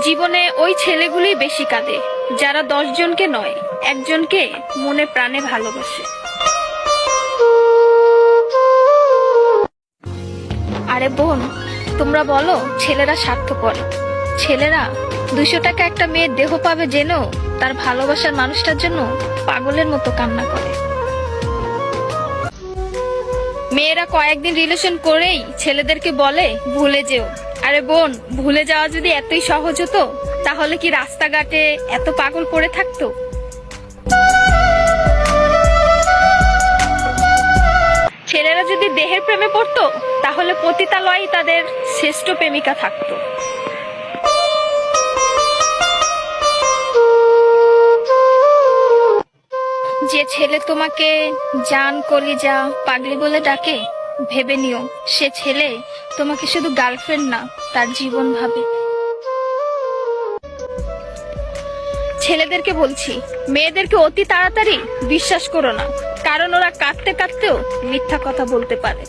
জীবনে ওই ছেলেগুলোই বেশি কাঁদে যারা 10 জনকে নয়, একজনকে মনে প্রাণে ভালোবাসে। আরে বোন, তোমরা বলো ছেলেরা স্বার্থপর। ছেলেরা 200 টাকা একটা মেয়ের দেহ পাবে জেনেও তার ভালোবাসার মানুষটার জন্য পাগলের মতো কান্না করে। মেয়েরা কয়েকদিন রিলেশন করেই ছেলেদেরকে বলে ভুলে যেও। আরে বোন, ভুলে যাওয়া যদি এতই সহজ হতো তাহলে কি রাস্তাঘাটে এত পাগল পড়ে থাকতো? ছেলেরা যদি দেহের প্রেমে পড়তো তাহলে পতিতালয়ে তাদের শ্রেষ্ঠ প্রেমিকা থাকতো। যে ছেলে তোমাকে জান, কলিজা, পাগলি বলে ডাকে, ভেবে নিও সে ছেলে তোমাকে শুধু গার্লফ্রেন্ড না, তার জীবন ভাবে। ছেলেদেরকে বলছি, মেয়েদেরকে অতি তাড়াতাড়ি বিশ্বাস করো না, কারণ ওরা কাঁদতে কাঁদতেও মিথ্যা কথা বলতে পারে।